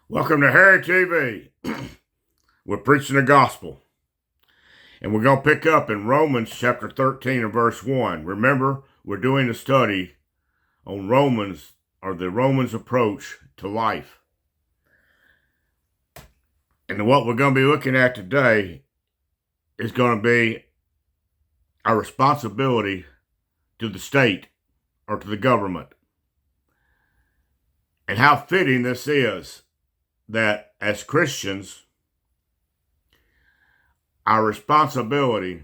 Welcome to Harry TV. We're preaching the gospel. And we're going to pick up in Romans chapter 13 and verse 1. Remember, we're doing a study on Romans, or the Romans approach to life. And what we're going to be looking at today is going to be our responsibility to the state or to the government. And how fitting this is that as Christians, our responsibility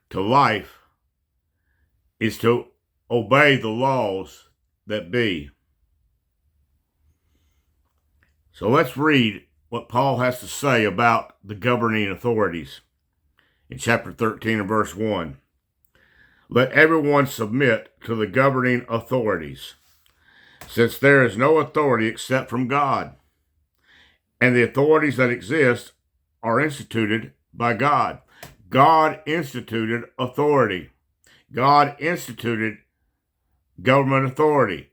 to life is to obey the laws that be. So let's read what Paul has to say about the governing authorities in chapter 13 and verse 1. Let everyone submit to the governing authorities, since there is no authority except from God, and the authorities that exist are instituted by God. God instituted authority. God instituted government authority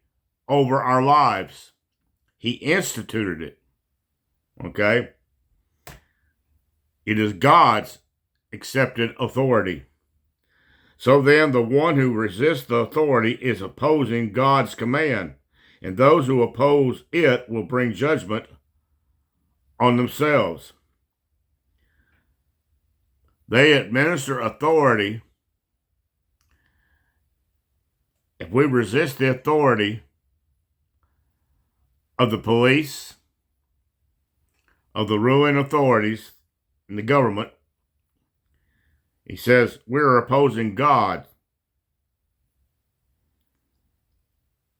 over our lives. He instituted it. Okay? It is God's accepted authority. So then, the one who resists the authority is opposing God's command, and those who oppose it will bring judgment on themselves. They administer authority. If we resist the authority of the police, of the ruling authorities in the government, he says we're opposing God.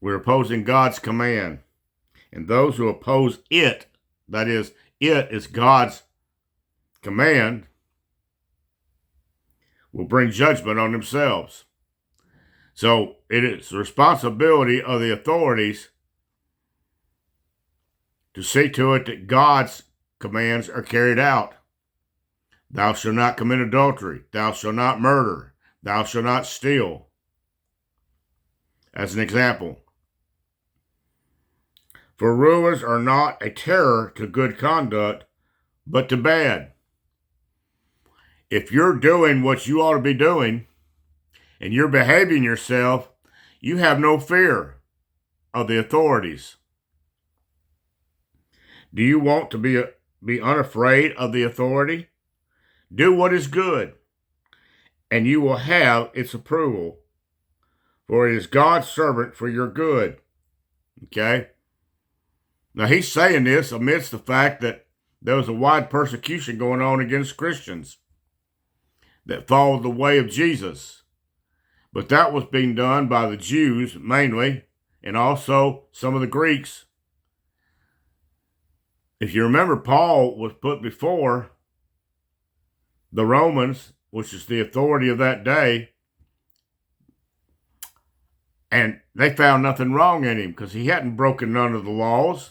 We're opposing God's command. And those who oppose it, that is, it is God's command, will bring judgment on themselves. So it is the responsibility of the authorities to see to it that God's commands are carried out. Thou shalt not commit adultery. Thou shalt not murder. Thou shalt not steal. As an example. For rulers are not a terror to good conduct, but to bad. If you're doing what you ought to be doing, and you're behaving yourself, you have no fear of the authorities. Do you want to be unafraid of the authority? Do what is good, and you will have its approval, for it is God's servant for your good. Okay? Now, he's saying this amidst the fact that there was a wide persecution going on against Christians that followed the way of Jesus. But that was being done by the Jews mainly, and also some of the Greeks. If you remember, Paul was put before the Romans, which is the authority of that day, and they found nothing wrong in him because he hadn't broken none of the laws.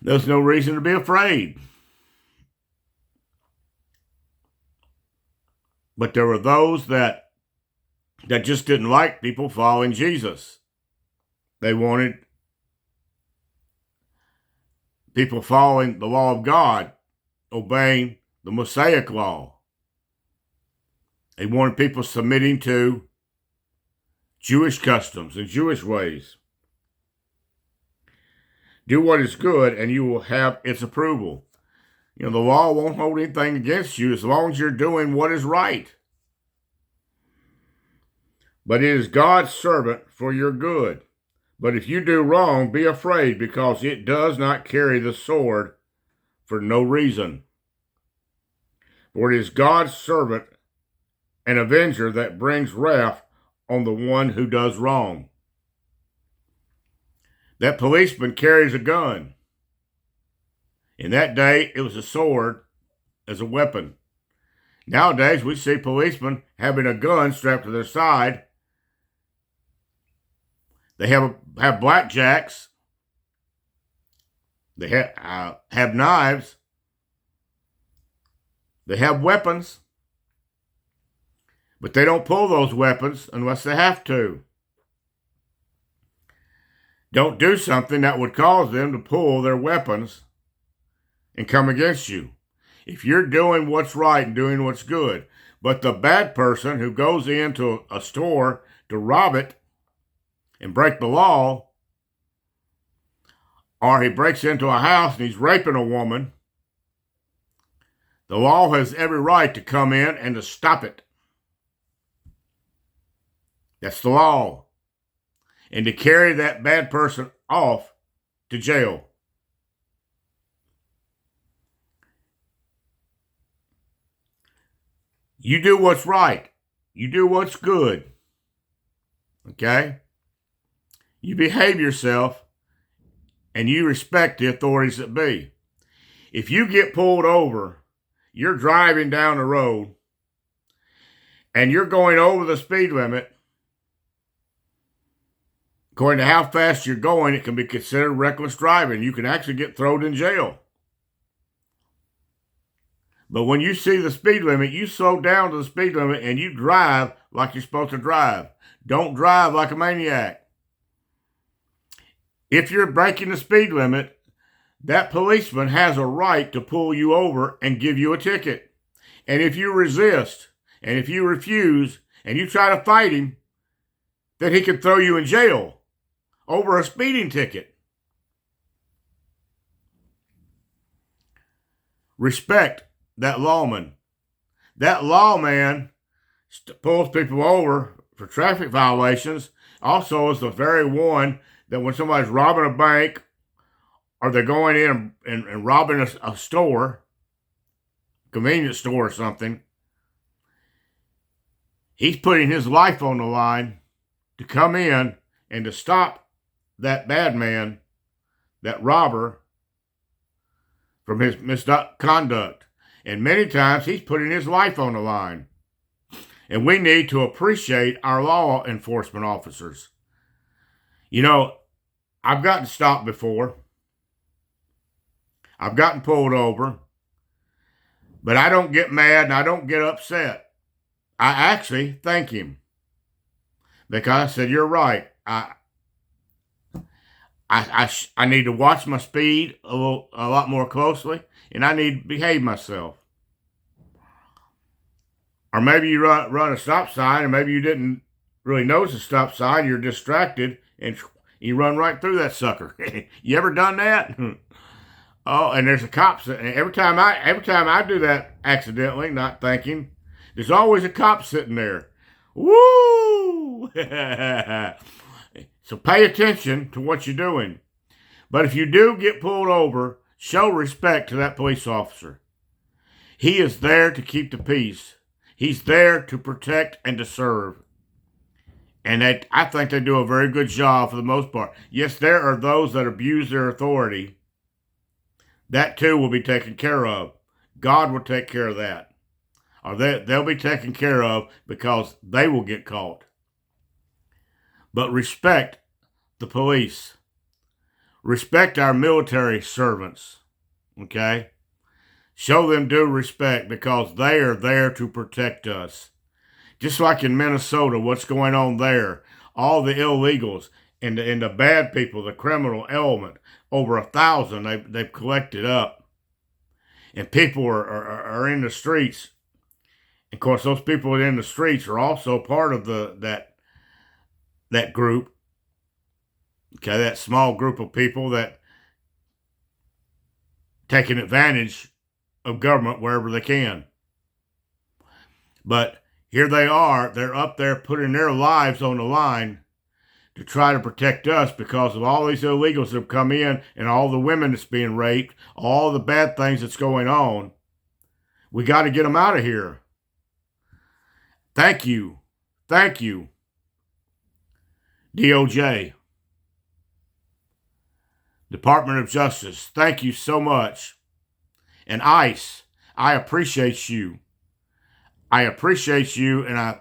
There's no reason to be afraid. But there were those that just didn't like people following Jesus. They wanted people following the law of God, obeying the Mosaic law. They wanted people submitting to Jewish customs and Jewish ways. Do what is good, and you will have its approval. You know, the law won't hold anything against you as long as you're doing what is right. But it is God's servant for your good. But if you do wrong, be afraid, because it does not carry the sword for no reason. For it is God's servant, an avenger that brings wrath on the one who does wrong. That policeman carries a gun. In that day, it was a sword as a weapon. Nowadays, we see policemen having a gun strapped to their side. They have blackjacks. They have knives. They have weapons. But they don't pull those weapons unless they have to. Don't do something that would cause them to pull their weapons and come against you. If you're doing what's right and doing what's good, but the bad person who goes into a store to rob it and break the law, or he breaks into a house and he's raping a woman, the law has every right to come in and to stop it. That's the law. And to carry that bad person off to jail. You do what's right. You do what's good. Okay? You behave yourself and you respect the authorities that be. If you get pulled over, you're driving down the road and you're going over the speed limit, according to how fast you're going, it can be considered reckless driving. You can actually get thrown in jail. But when you see the speed limit, you slow down to the speed limit and you drive like you're supposed to drive. Don't drive like a maniac. If you're breaking the speed limit, that policeman has a right to pull you over and give you a ticket. And if you resist, and if you refuse, and you try to fight him, then he can throw you in jail over a speeding ticket. Respect that lawman. That lawman pulls people over for traffic violations. Also is the very one that when somebody's robbing a bank or they're going in and robbing a store, convenience store or something, he's putting his life on the line to come in and to stop that bad man, that robber, from his misconduct. And many times he's putting his life on the line. And we need to appreciate our law enforcement officers. You know, I've gotten stopped before. I've gotten pulled over. But I don't get mad and I don't get upset. I actually thank him. Because I said, you're right. I need to watch my speed a lot more closely, and I need to behave myself. Or maybe you run a stop sign, and maybe you didn't really notice the stop sign. You're distracted, and you run right through that sucker. You ever done that? Oh, and there's a cop. Every time I do that accidentally, not thinking, there's always a cop sitting there. Woo! So pay attention to what you're doing. But if you do get pulled over, show respect to that police officer. He is there to keep the peace. He's there to protect and to serve. And I think they do a very good job for the most part. Yes, there are those that abuse their authority. That too will be taken care of. God will take care of that. Or they'll be taken care of because they will get caught. But respect the police. Respect our military servants. Okay? Show them due respect because they are there to protect us. Just like in Minnesota, what's going on there? All the illegals and the bad people, the criminal element, over 1,000 they've collected up. And people are in the streets. Of course, those people in the streets are also part of that group. Okay, that small group of people that taking advantage of government wherever they can. But here they are, they're up there putting their lives on the line to try to protect us because of all these illegals that have come in and all the women that's being raped, all the bad things that's going on. We got to get them out of here. Thank you. Thank you, DOJ. Department of Justice, thank you so much. And ICE, I appreciate you. I appreciate you, and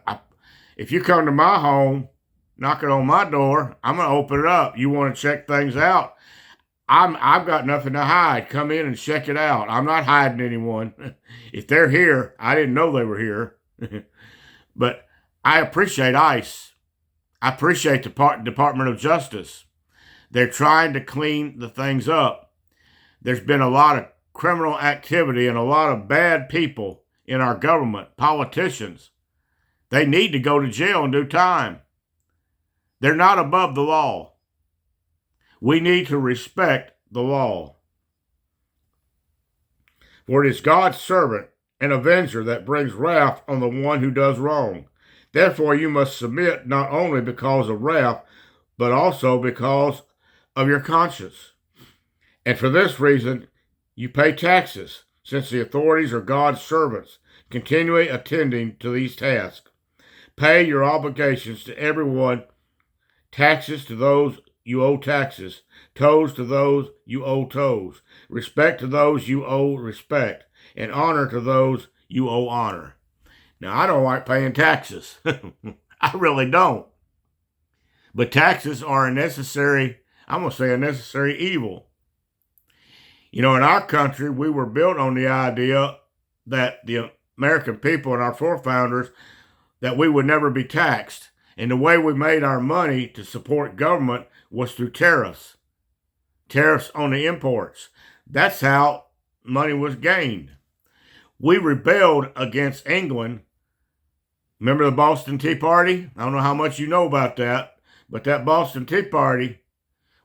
if you come to my home, knocking on my door, I'm going to open it up. You want to check things out? I've got nothing to hide. Come in and check it out. I'm not hiding anyone. If they're here, I didn't know they were here. But I appreciate ICE. I appreciate the Department of Justice. They're trying to clean the things up. There's been a lot of criminal activity and a lot of bad people in our government, politicians. They need to go to jail and do time. They're not above the law. We need to respect the law. For it is God's servant and avenger that brings wrath on the one who does wrong. Therefore you must submit not only because of wrath, but also because of your conscience. And for this reason you pay taxes, since the authorities are God's servants, continually attending to these tasks. Pay your obligations to everyone, taxes to those you owe taxes, tolls to those you owe tolls, respect to those you owe respect, and honor to those you owe honor. Now, I don't like paying taxes. I really don't. But taxes are a necessary evil. You know, in our country, we were built on the idea that the American people and our forefathers, that we would never be taxed. And the way we made our money to support government was through tariffs. Tariffs on the imports. That's how money was gained. We rebelled against England. Remember the Boston Tea Party? I don't know how much you know about that, but that Boston Tea Party,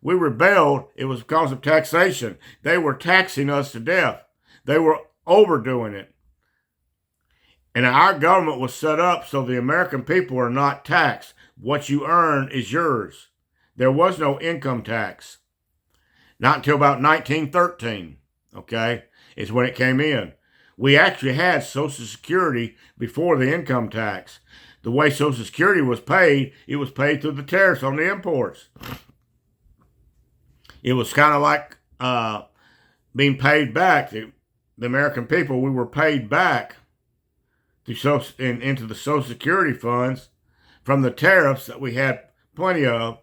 we rebelled. It was because of taxation. They were taxing us to death. They were overdoing it. And our government was set up so the American people are not taxed. What you earn is yours. There was no income tax. Not until about 1913, okay, is when it came in. We actually had Social Security before the income tax. The way Social Security was paid, it was paid through the tariffs on the imports. It was kind of like being paid back. The American people, we were paid back into the Social Security funds from the tariffs that we had plenty of.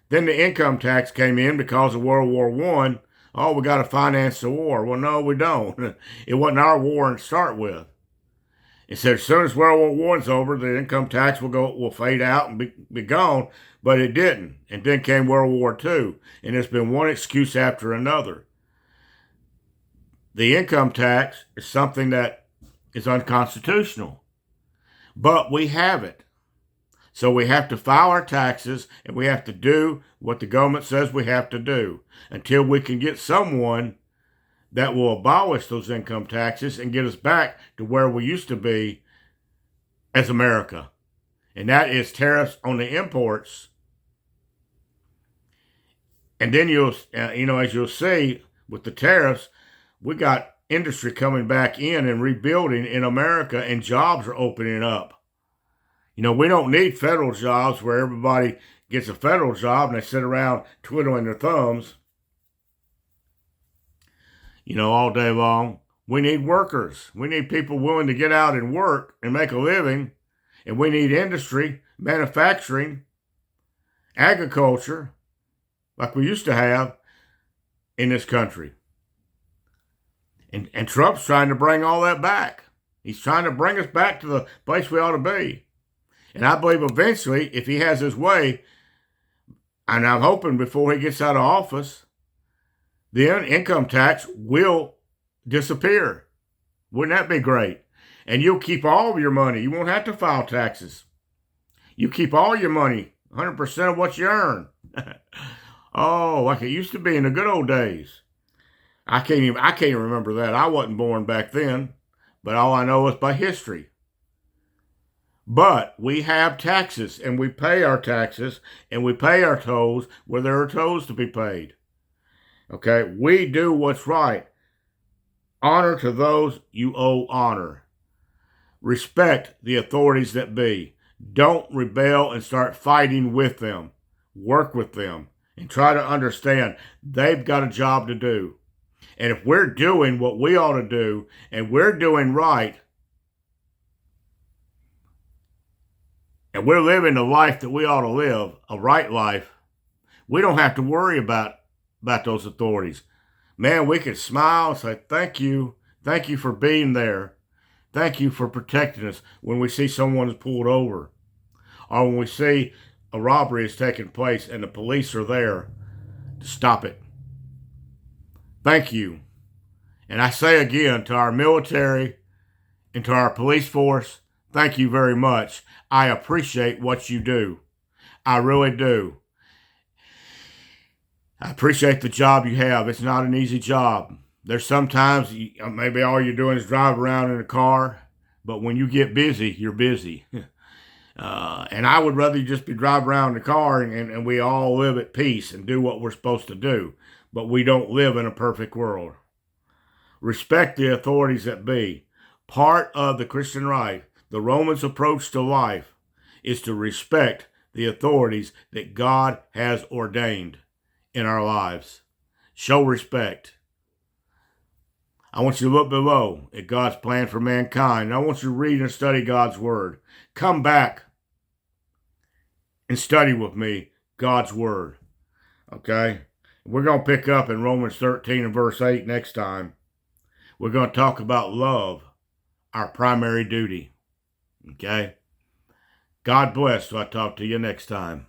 Then the income tax came in because of World War I. Oh, we got to finance the war. Well, no, we don't. It wasn't our war to start with. It said as soon as World War I's over, the income tax will fade out and be gone, but it didn't. And then came World War II, and there's been one excuse after another. The income tax is something that is unconstitutional, but we have it. So we have to file our taxes, and we have to do what the government says we have to do until we can get someone that will abolish those income taxes and get us back to where we used to be as America. And that is tariffs on the imports. And then as you'll see with the tariffs, we got industry coming back in and rebuilding in America, and jobs are opening up. You know, we don't need federal jobs where everybody gets a federal job and they sit around twiddling their thumbs, all day long. We need workers. We need people willing to get out and work and make a living. And we need industry, manufacturing, agriculture, like we used to have in this country. And Trump's trying to bring all that back. He's trying to bring us back to the place we ought to be. And I believe eventually, if he has his way, and I'm hoping before he gets out of office, the income tax will disappear. Wouldn't that be great? And you'll keep all of your money. You won't have to file taxes. You keep all your money, 100% of what you earn. Oh, like it used to be in the good old days. I can't even remember that. I wasn't born back then, but all I know is by history. But we have taxes, and we pay our taxes, and we pay our tolls where there are tolls to be paid. Okay, we do what's right. Honor to those you owe honor. Respect the authorities that be. Don't rebel and start fighting with them. Work with them and try to understand they've got a job to do. And if we're doing what we ought to do, and we're doing right, and we're living the life that we ought to live, a right life, we don't have to worry about those authorities. Man, we can smile and say, thank you for being there. Thank you for protecting us when we see someone is pulled over, or when we see a robbery is taking place and the police are there. to stop it. Thank you. And I say again to our military and to our police force, thank you very much. I appreciate what you do. I really do. I appreciate the job you have. It's not an easy job. There's sometimes maybe all you're doing is drive around in a car, but when you get busy, you're busy. And I would rather you just be driving around in the car and we all live at peace and do what we're supposed to do. But we don't live in a perfect world. Respect the authorities that be. Part of the Christian life, the Romans' approach to life, is to respect the authorities that God has ordained in our lives. Show respect. I want you to look below at God's plan for mankind. I want you to read and study God's Word. Come back and study with me God's Word. Okay? We're going to pick up in Romans 13 and verse 8 next time. We're going to talk about love, our primary duty. Okay? God bless. So I'll talk to you next time.